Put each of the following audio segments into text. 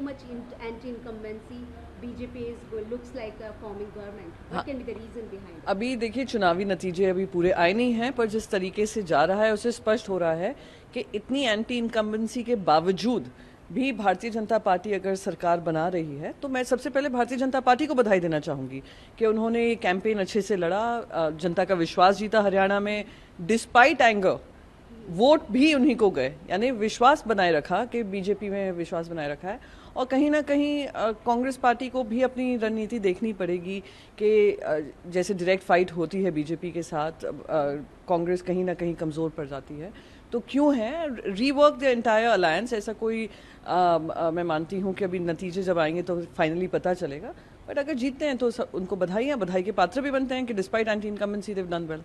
much anti-incumbency. BJP looks like a forming government. What can be the reason behind it? अभी देखिए चुनावी नतीजे अभी पूरे आए नहीं हैं, पर जिस तरीके से जा रहा है उससे स्पष्ट हो रहा है कि इतनी एंटी इनकम्बेंसी के बावजूद भी भारतीय जनता पार्टी अगर सरकार बना रही है तो मैं सबसे पहले भारतीय जनता पार्टी को बधाई देना चाहूँगी कि उन्होंने ये कैंपेन अच्छे से लड़ा, जनता का विश्वास जीता हरियाणा में, डिस्पाइट एंगर वोट भी उन्हीं को गए, यानी विश्वास बनाए रखा कि बीजेपी में विश्वास बनाए रखा है। और कहीं ना कहीं कांग्रेस पार्टी को भी अपनी रणनीति देखनी पड़ेगी कि जैसे डायरेक्ट फाइट होती है बीजेपी के साथ, कांग्रेस कहीं ना कहीं कमज़ोर पड़ जाती है, तो क्यों है रीवर्क द एंटायर अलायंस। ऐसा कोई मैं मानती हूँ कि अभी नतीजे जब आएंगे तो फाइनली पता चलेगा, बट अगर जीतते हैं तो उनको बधाई के पात्र भी बनते हैं कि despite anti incumbency they've done well.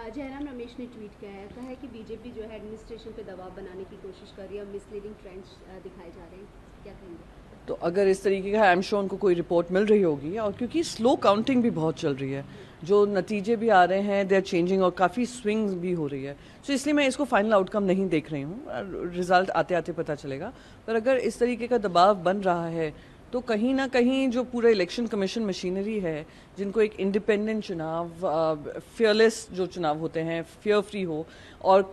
Jairam Ramesh ने ट्वीट किया है, कहा है कि बीजेपी जो है एडमिनिस्ट्रेशन पे दबाव बनाने की कोशिश कर रही है, मिसलीडिंग ट्रेंड्स दिखाए जा रहे हैं, क्या कहेंगे? तो अगर इस तरीके का आई एम श्योर उनको कोई रिपोर्ट मिल रही होगी, और क्योंकि स्लो काउंटिंग भी बहुत चल रही है, जो नतीजे भी आ रहे हैं दे आर चेंजिंग और काफ़ी स्विंग्स भी हो रही है, तो इसलिए मैं इसको फाइनल आउटकम नहीं देख रही हूँ, रिजल्ट आते आते पता चलेगा। पर अगर इस तरीके का दबाव बन रहा है तो कहीं ना कहीं जो पूरा इलेक्शन कमीशन मशीनरी है, जिनको एक इंडिपेंडेंट चुनाव, फियरलेस जो चुनाव होते हैं, फियर फ्री हो और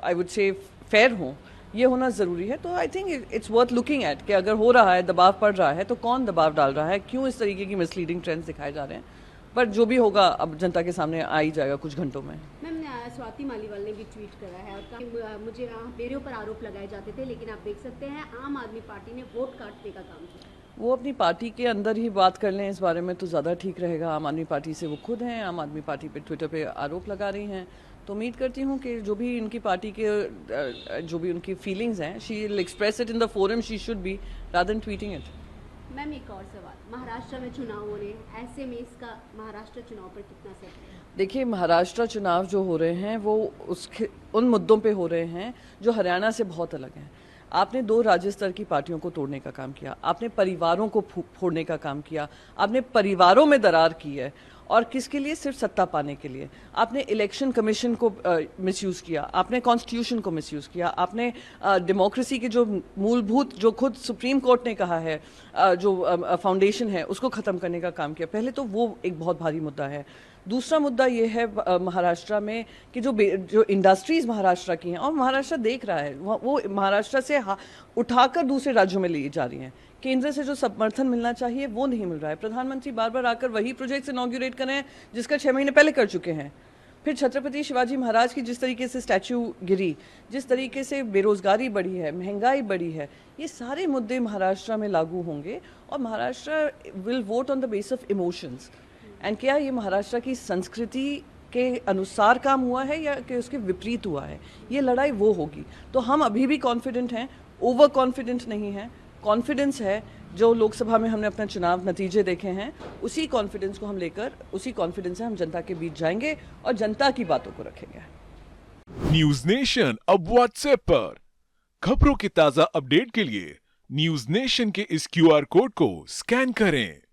आई वुड से फेयर हो, ये होना ज़रूरी है। तो I think it's worth looking at कि अगर हो रहा है, दबाव पड़ रहा है, तो कौन दबाव डाल रहा है, क्यों इस तरीके की मिसलीडिंग ट्रेंड्स दिखाए जा रहे हैं। पर जो भी होगा अब जनता के सामने आ ही जाएगा कुछ घंटों में। मैम, स्वाति मालीवाल ने भी ट्वीट करा है और कहा मुझे मेरे ऊपर आरोप लगाए जाते थे, लेकिन आप देख सकते हैं आम आदमी पार्टी ने वोट काटने का काम किया। वो अपनी पार्टी के अंदर ही बात कर लें इस बारे में तो ज़्यादा ठीक रहेगा। आम आदमी पार्टी से वो खुद हैं, आम आदमी पार्टी पे ट्विटर पे आरोप लगा रही हैं, तो उम्मीद करती हूँ कि जो भी इनकी पार्टी के जो भी उनकी फीलिंग्स हैं, she will express it in the forum she should be rather than tweeting it. Ma'am, एक और सवाल, महाराष्ट्र में चुनाव हो रहे हैं, ऐसे में इसका महाराष्ट्र चुनाव पर कितना असर है? देखिए, महाराष्ट्र चुनाव जो हो रहे हैं वो उसके उन मुद्दों पे हो रहे हैं जो हरियाणा से बहुत अलग हैं। आपने दो राज्य स्तर की पार्टियों को तोड़ने का काम किया, आपने परिवारों को फोड़ने का काम किया, आपने परिवारों में दरार की है, और किसके लिए? सिर्फ सत्ता पाने के लिए। आपने इलेक्शन कमीशन को मिसयूज़ किया, आपने कॉन्स्टिट्यूशन को मिसयूज़ किया, आपने डेमोक्रेसी के जो मूलभूत, जो खुद सुप्रीम कोर्ट ने कहा है जो फाउंडेशन है, उसको ख़त्म करने का काम किया। पहले तो वो एक बहुत भारी मुद्दा है। दूसरा मुद्दा ये है महाराष्ट्र में कि जो इंडस्ट्रीज़ महाराष्ट्र की हैं, और महाराष्ट्र देख रहा है, वो महाराष्ट्र से उठाकर दूसरे राज्यों में ली जा रही हैं। केंद्र से जो समर्थन मिलना चाहिए वो नहीं मिल रहा है। प्रधानमंत्री बार बार आकर वही प्रोजेक्ट्स इनॉग्रेट कर रहे हैं जिसका 6 महीने पहले कर चुके हैं। फिर छत्रपति शिवाजी महाराज की जिस तरीके से स्टैचू गिरी, जिस तरीके से बेरोजगारी बढ़ी है, महंगाई बढ़ी है, ये सारे मुद्दे महाराष्ट्र में लागू होंगे, और Maharashtra will vote on the base of emotions. And क्या ये महाराष्ट्र की संस्कृति के अनुसार काम हुआ है या कि उसके विपरीत हुआ है, ये लड़ाई वो होगी। तो हम अभी भी कॉन्फिडेंट हैं, ओवर कॉन्फिडेंट नहीं हैं, कॉन्फिडेंस है। जो लोकसभा में हमने अपना चुनाव नतीजे देखे हैं, उसी कॉन्फिडेंस को हम लेकर, उसी कॉन्फिडेंस से हम जनता के बीच जाएंगे और जनता की बातों को रखेंगे। न्यूज नेशन अब व्हाट्सएप पर खबरों के ताजा अपडेट के लिए न्यूज नेशन के इस QR कोड को स्कैन करें।